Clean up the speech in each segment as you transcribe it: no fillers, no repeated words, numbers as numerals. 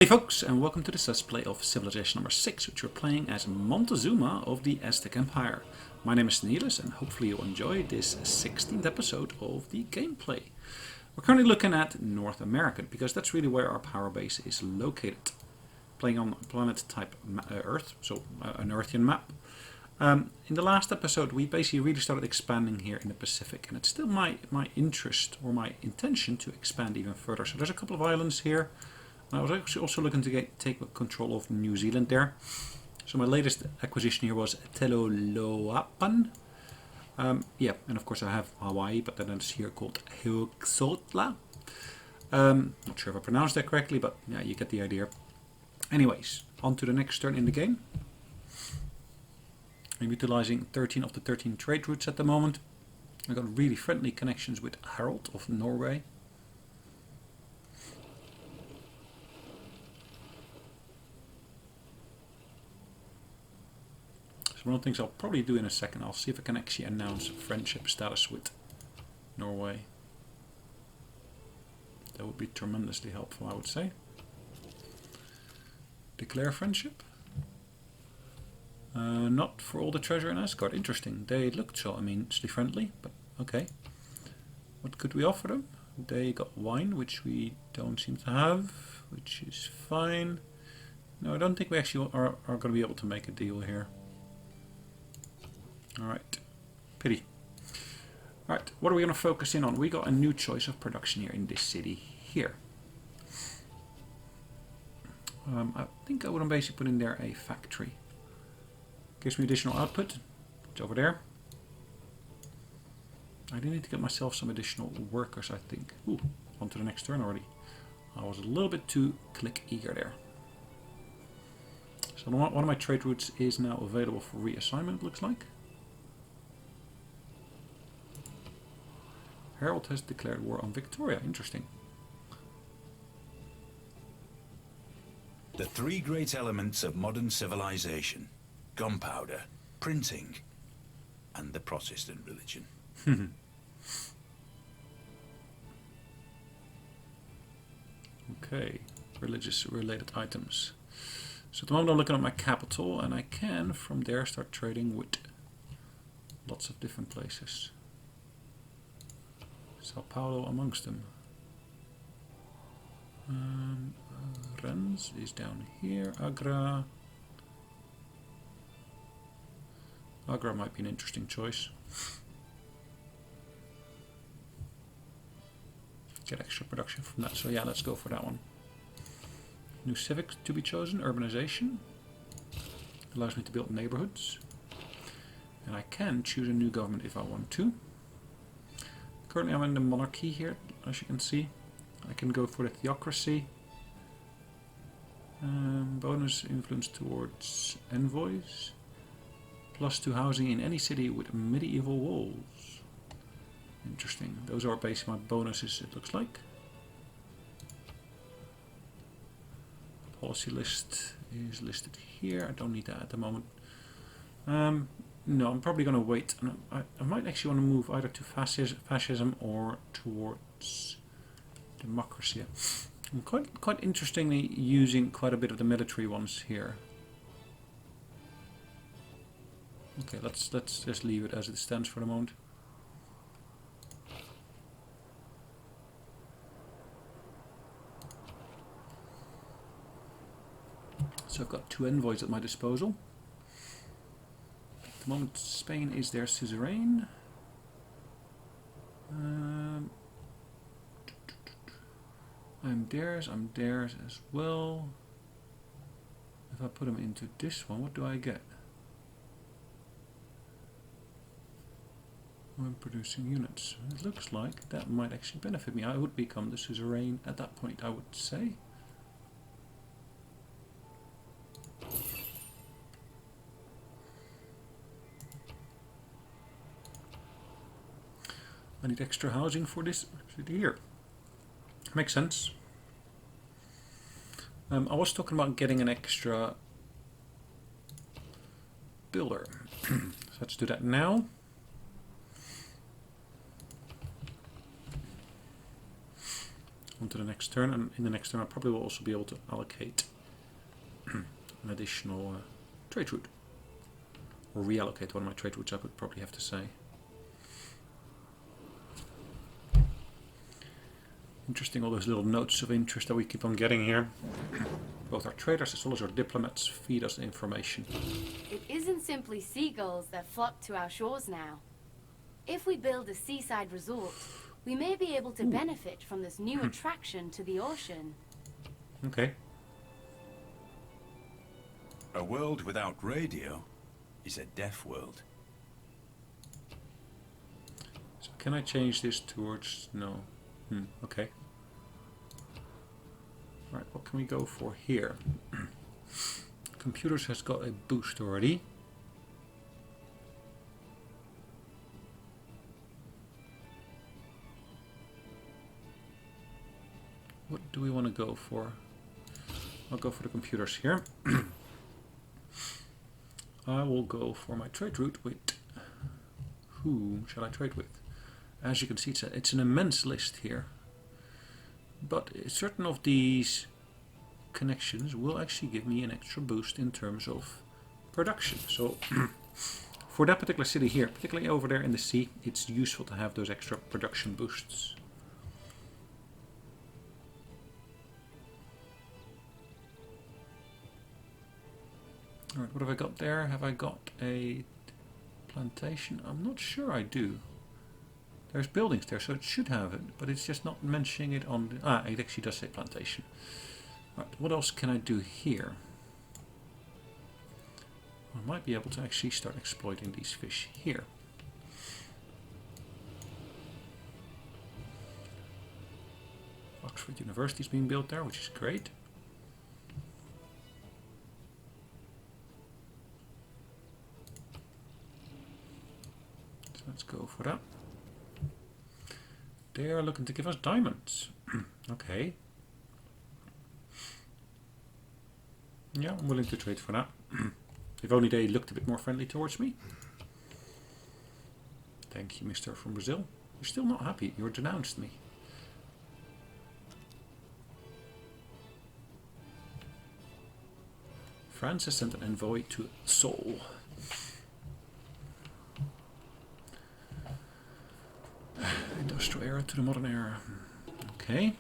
Hey folks, and welcome to the play of Civilization number 6, which we're playing as Montezuma of the Aztec Empire. My name is Sonelias, and hopefully you'll enjoy this 16th episode of the gameplay. We're currently looking at North America, because that's really where our power base is located. Playing on planet type Earth, so an Earthian map. In the last episode we basically really started expanding here in the Pacific, and it's still my interest, or my intention, to expand even further. So there's a couple of islands here. I was actually also looking to take control of New Zealand there. So my latest acquisition here was Teloloapan. Yeah, and of course I have Hawaii, but then it's here called Huaxotla. Not sure if I pronounced that correctly, but yeah, you get the idea. Anyways, on to the next turn in the game. I'm utilizing 13 of the 13 trade routes at the moment. I got really friendly connections with Harold of Norway. So one of the things I'll probably do in a second, I'll see if I can actually announce friendship status with Norway. That would be tremendously helpful, I would say. Declare friendship. Not for all the treasure in Asgard. Interesting. They looked so immensely friendly, but okay. What could we offer them? They got wine, which we don't seem to have, which is fine. No, I don't think we actually are going to be able to make a deal here. Alright, pity. Alright, what are we going to focus in on? We got a new choice of production here in this city here. I think I would basically put in there a factory. Gives me additional output. It's over there. I do need to get myself some additional workers, I think. Ooh, on to the next turn already. I was a little bit too click eager there. So one of my trade routes is now available for reassignment, looks like. Harold has declared war on Victoria. Interesting. The three great elements of modern civilization: gunpowder, printing, and the Protestant religion. Okay, religious related items. So at the moment I'm looking at my capital, and I can from there start trading with lots of different places. Sao Paulo amongst them. Rennes is down here. Agra. Agra might be an interesting choice. Get extra production from that. So yeah, let's go for that one. New civic to be chosen. Urbanization. Allows me to build neighborhoods. And I can choose a new government if I want to. Currently I'm in the monarchy here, as you can see. I can go for the theocracy. Bonus influence towards envoys. +2 housing in any city with medieval walls. Interesting. Those are basically my bonuses, it looks like. Policy list is listed here. I don't need that at the moment. No, I'm probably going to wait. I might actually want to move either to fascism or towards democracy. I'm quite interestingly using quite a bit of the military ones here. Okay, let's just leave it as it stands for the moment. So I've got 2 envoys at my disposal. At the moment Spain is their suzerain. I'm theirs as well. If I put them into this one, what do I get? I'm producing units. It looks like that might actually benefit me. I would become the suzerain at that point, I would say. I need extra housing for this city here. Makes sense. I was talking about getting an extra builder. So let's do that now. onto the next turn, and in the next turn I probably will also be able to allocate an additional trade route. Or reallocate one of my trade routes, I would probably have to say. Interesting, all those little notes of interest that we keep on getting here. Both our traders as well as our diplomats feed us information. It isn't simply seagulls that flock to our shores now. If we build a seaside resort, we may be able to benefit from this new attraction to the ocean. Okay. A world without radio is a deaf world. So can I change this towards... no. Okay. Alright, what can we go for here? Computers has got a boost already. What do we want to go for? I'll go for the computers here. I will go for my trade route with... who shall I trade with? As you can see, it's an immense list here. But certain of these connections will actually give me an extra boost in terms of production. So for that particular city here, particularly over there in the sea, it's useful to have those extra production boosts. Alright, what have I got there? Have I got a plantation? I'm not sure I do. There's buildings there, so it should have it, but it's just not mentioning it on the... ah, it actually does say plantation. Right, what else can I do here? I might be able to actually start exploiting these fish here. Oxford University is being built there, which is great. So let's go for that. They are looking to give us diamonds. Okay. Yeah, I'm willing to trade for that. If only they looked a bit more friendly towards me. Thank you, Mr. from Brazil. You're still not happy. You denounced me. France has sent an envoy to Seoul. Industrial era to the modern era. Okay.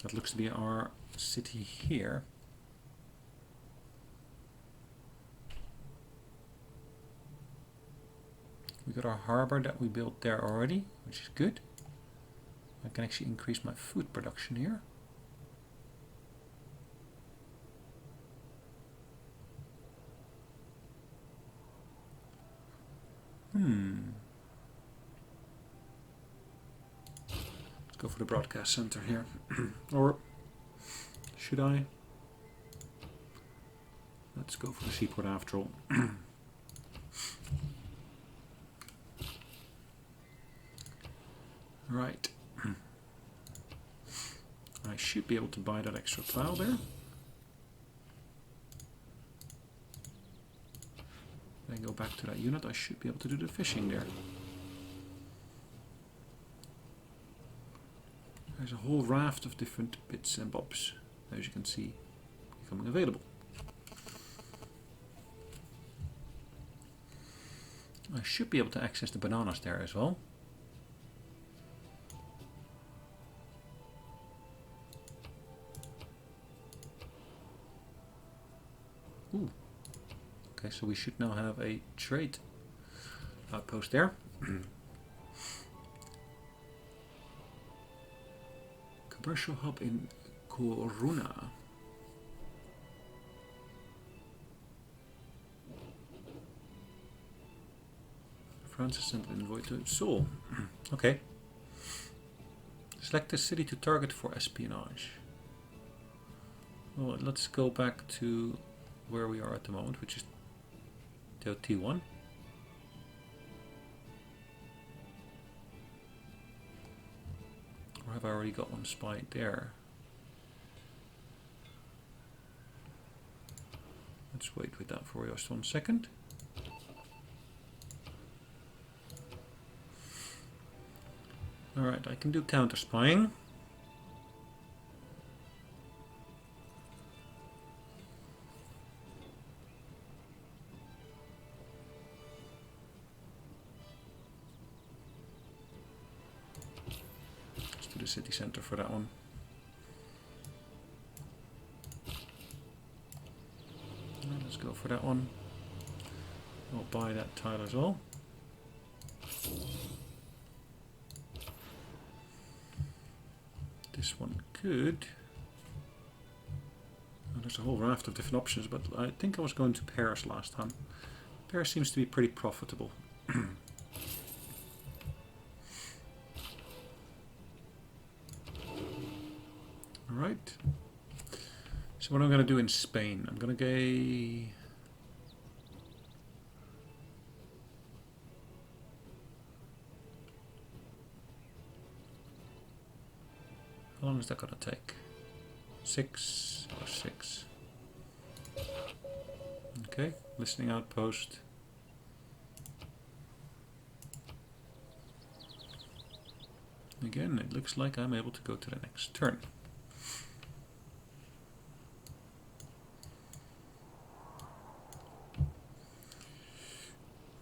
That looks to be our city here. We got our harbor that we built there already, which is good. I can actually increase my food production here. Let's go for the broadcast center here. Or should I? Let's go for the seaport after all. Right. I should be able to buy that extra tile there. Then go back to that unit. I should be able to do the fishing there. There's a whole raft of different bits and bobs, as you can see, becoming available. I should be able to access the bananas there as well. Ooh. Okay, so we should now have a trade outpost there. Commercial hub in Coruna. France has sent an envoy to Seoul. Okay. Select a city to target for espionage. Well, let's go back to where we are at the moment, which is T1. Or have I already got one spied there? Let's wait with that for just 1 second. Alright, I can do counter spying. city center for that one. Let's go for that one. I'll buy that tile as well. This one could. Oh, there's a whole raft of different options, but I think I was going to Paris last time. Paris seems to be pretty profitable. Alright. So what I'm going to do in Spain, I'm going to go... How long is that going to take? 6 or 6. Okay, listening outpost. Again, it looks like I'm able to go to the next turn.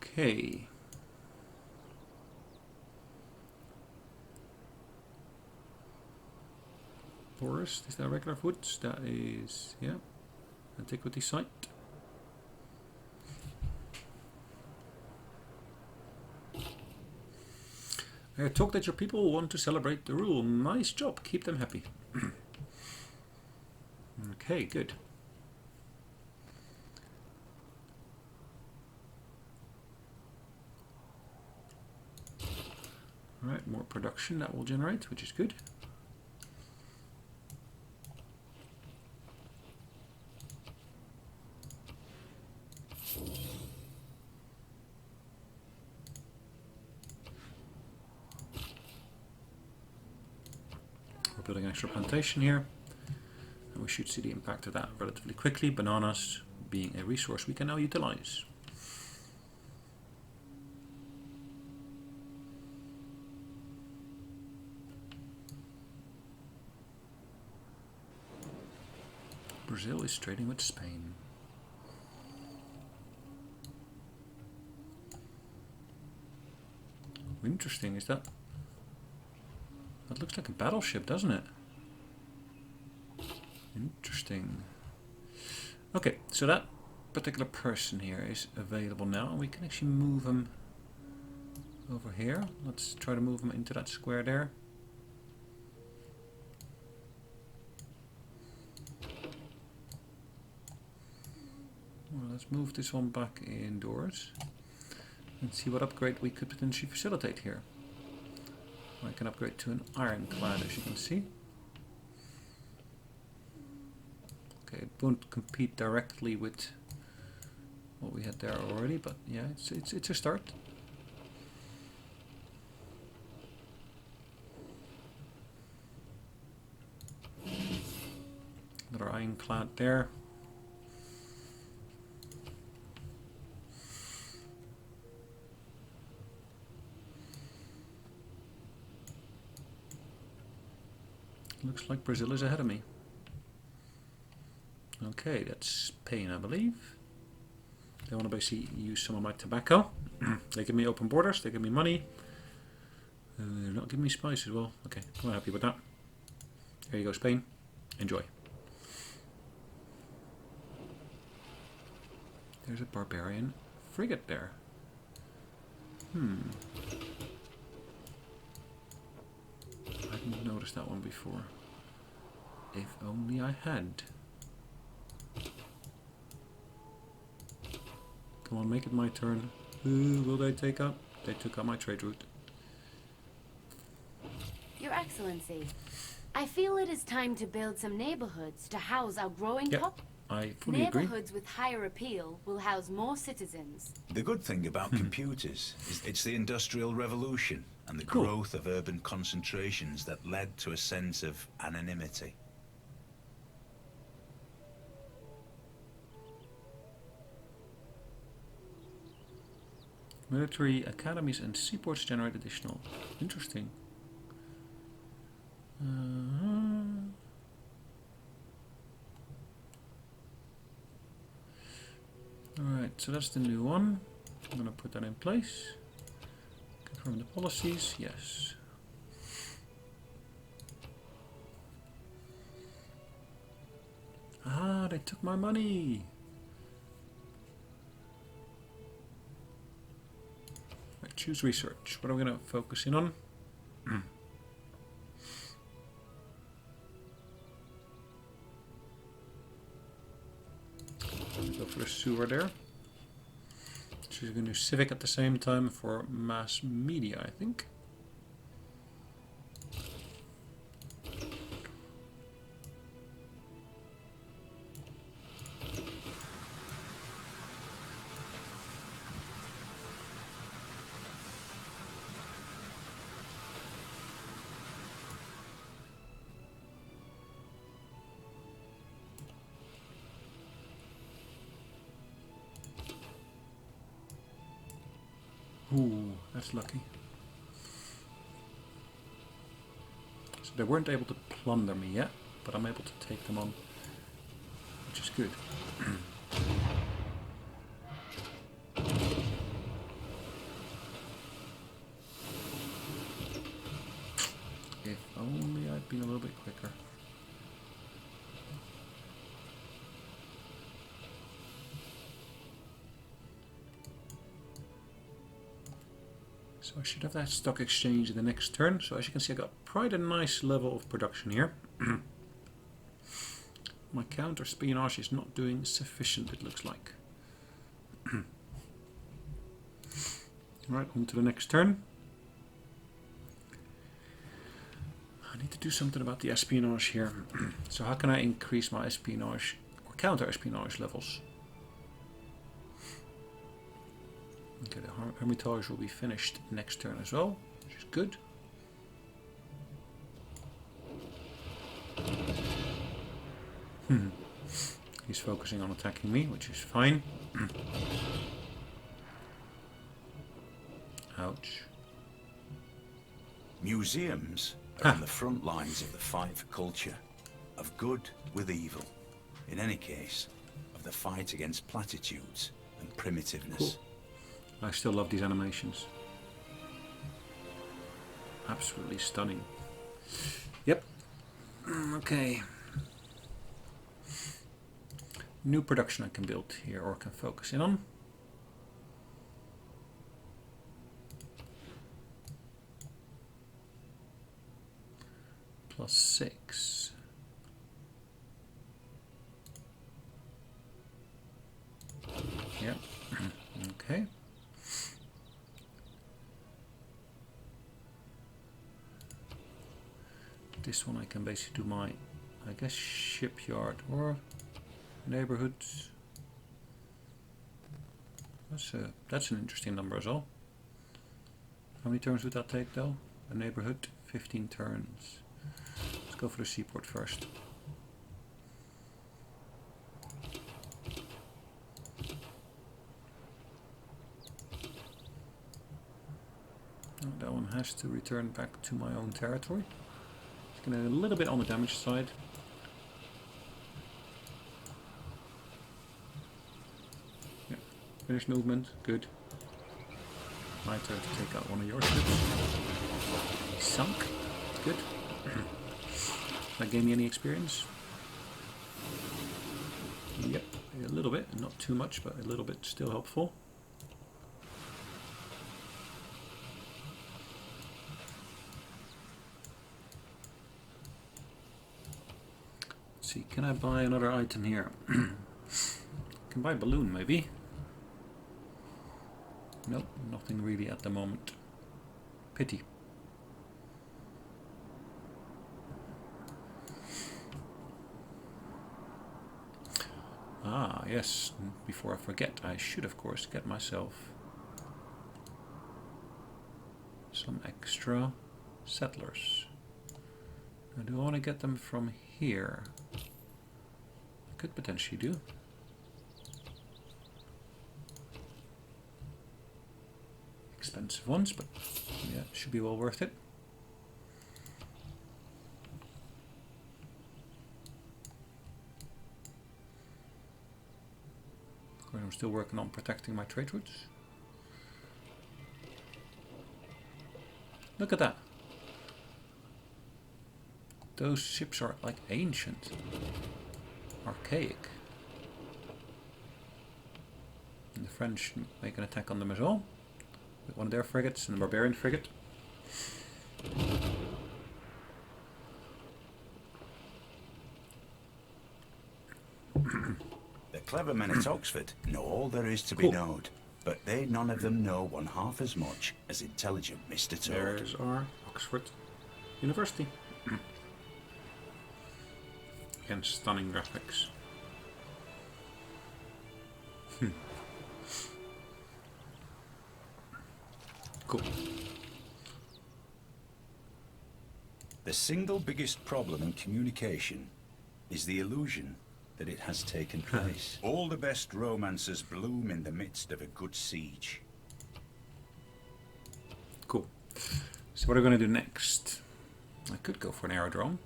Okay. Forest, is that regular woods? That is, yeah, antiquity site. I talk that your people want to celebrate the rule. Nice job, keep them happy. Okay, good. Alright, more production that will generate, which is good. Building an extra plantation here, and we should see the impact of that relatively quickly. Bananas being a resource we can now utilize. Brazil is trading with Spain. Interesting, is that? That looks like a battleship, doesn't it? Interesting. Okay, so that particular person here is available now. We can actually move him over here. Let's try to move him into that square there. Well, let's move this one back indoors and see what upgrade we could potentially facilitate here. I can upgrade to an ironclad, as you can see. Okay, it won't compete directly with what we had there already, but yeah, it's a start. Another ironclad there. Looks like Brazil is ahead of me. Okay, that's Spain, I believe. They want to basically use some of my tobacco. They give me open borders, they give me money. They're not giving me spice as well. Okay, I'm happy with that. There you go, Spain. Enjoy. There's a barbarian frigate there. I didn't notice that one before. If only I had. Come on, make it my turn. Who will they take up? They took out my trade route. Your Excellency, I feel it is time to build some neighborhoods to house our growing pop. I fully agree. Neighborhoods with higher appeal will house more citizens. The good thing about computers is it's the Industrial Revolution and the growth of urban concentrations that led to a sense of anonymity. Military academies and seaports generate additional. Interesting. Alright, so that's the new one. I'm going to put that in place. Confirm the policies, yes. Ah, they took my money. Right, choose research. What are we going to focus in on? Go for the sewer there. She's going to do civic at the same time for mass media, I think. Ooh, that's lucky. So they weren't able to plunder me yet, but I'm able to take them on, which is good. If only I'd been a little bit quicker. So I should have that stock exchange in the next turn. So as you can see, I got quite a nice level of production here. My counter-espionage is not doing sufficient, it looks like. Right, on to the next turn. I need to do something about the espionage here. So how can I increase my espionage or counter-espionage levels? Okay, the Hermitage will be finished next turn as well, which is good. He's focusing on attacking me, which is fine. Ouch. Museums are on the front lines of the fight for culture, of good with evil. In any case, of the fight against platitudes and primitiveness. Cool. I still love these animations. Absolutely stunning. Yep. Okay. New production I can build here or can focus in on. +6. Yep. Okay. This one I can basically do my, I guess, shipyard or neighborhoods. That's an interesting number as well. How many turns would that take though? A neighborhood, 15 turns. Let's go for the seaport first. That one has to return back to my own territory. It's going to a little bit on the damage side. Yeah, finish movement, good. My turn to take out one of your ships. Sunk, good. That gave me any experience? Yep, a little bit, not too much, but a little bit still helpful. See, can I buy another item here? Can buy a balloon maybe? Nope, nothing really at the moment. Pity. Ah, yes, before I forget, I should of course get myself some extra settlers. Now, do I want to get them from here? I could potentially do. Expensive ones, but yeah, should be well worth it. Of course, I'm still working on protecting my trade routes. Look at that. Those ships are like ancient, archaic. French make an attack on them as well. With one of their frigates and a barbarian frigate. The clever men at Oxford know all there is to be known, but they none of them know one half as much as intelligent Mr. Toad. There's our Oxford University. Again, stunning graphics. Cool. The single biggest problem in communication is the illusion that it has taken place. All the best romances bloom in the midst of a good siege. Cool. So what are we going to do next? I could go for an aerodrome.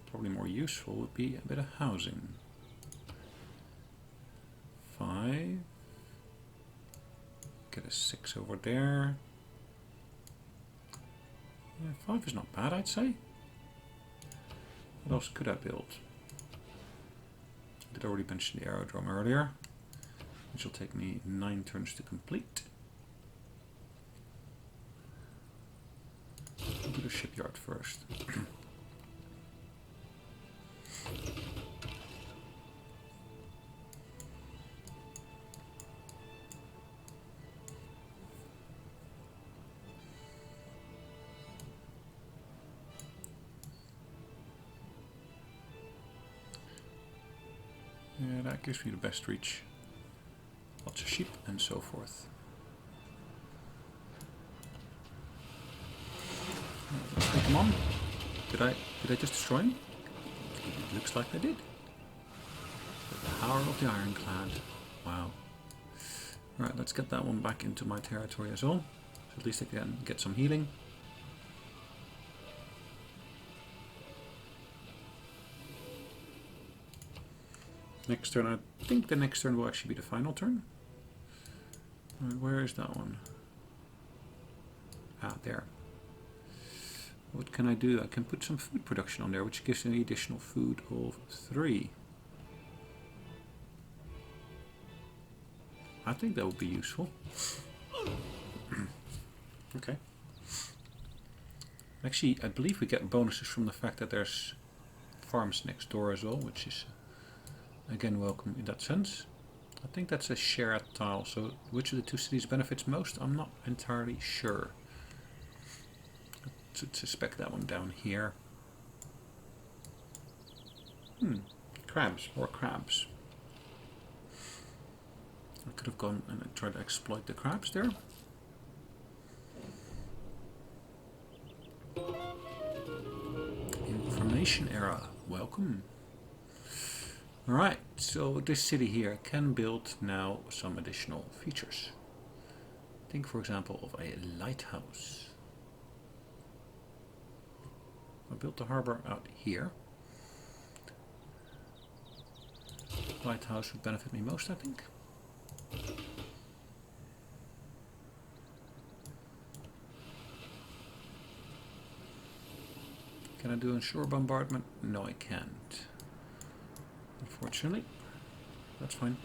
Probably more useful would be a bit of housing. 5. Get a 6 over there. Yeah, 5 is not bad, I'd say. What else could I build? I did already mention the aerodrome earlier, which will take me 9 turns to complete. I'll do the shipyard first. Yeah, that gives me the best reach. Lots of sheep and so forth. Let's take them on. Did I just destroy him? It looks like I did. The power of the ironclad. Wow. Right, let's get that one back into my territory as well. So at least I can get some healing. Next turn, I think the next turn will actually be the final turn. Where is that one? Ah, there. What can I do? I can put some food production on there, which gives me additional food of 3. I think that would be useful. Okay. Actually, I believe we get bonuses from the fact that there's farms next door as well, which is again welcome in that sense. I think that's a shared tile, so which of the 2 cities benefits most? I'm not entirely sure. I suspect that one down here. Crabs, more crabs. I could have gone and tried to exploit the crabs there. Information era, welcome. Alright, so this city here can build now some additional features. Think for example of a lighthouse. I built the harbor out here. Lighthouse would benefit me most, I think. Can I do a shore bombardment? No, I can't. Unfortunately. That's fine.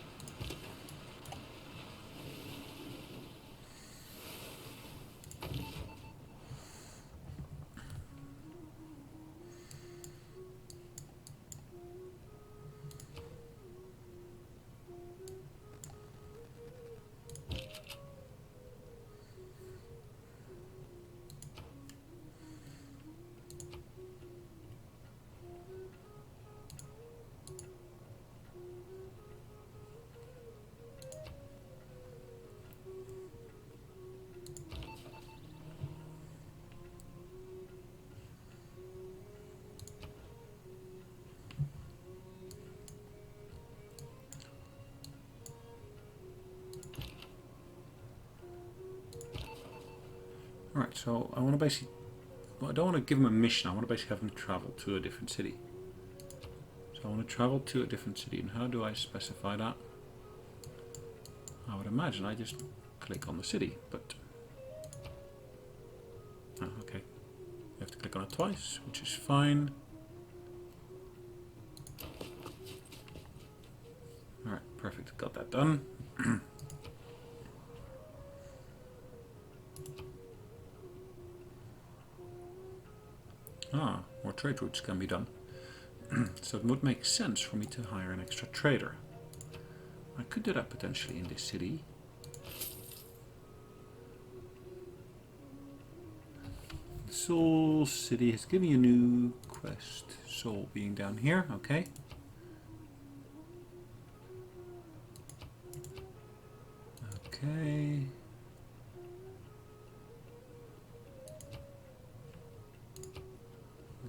Alright, so I want to basically... Well, I don't want to give them a mission, I want to basically have them travel to a different city. So I want to travel to a different city, and how do I specify that? I would imagine I just click on the city, but... Oh, okay. You have to click on it twice, which is fine. Alright, perfect. got that done. More trade routes can be done. So it would make sense for me to hire an extra trader. I could do that potentially in this city. Soul City has given you a new quest. Soul being down here, okay. Okay.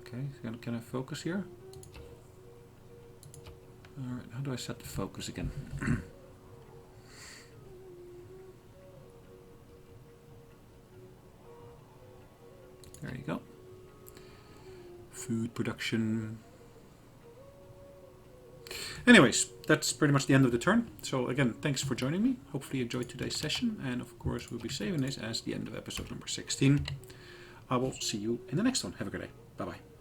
Okay, so can I focus here? Alright, how do I set the focus again? There you go. Food production. Anyways, that's pretty much the end of the turn. So again, thanks for joining me. Hopefully you enjoyed today's session. And of course, we'll be saving this as the end of episode number 16. I will see you in the next one. Have a good day. Bye-bye.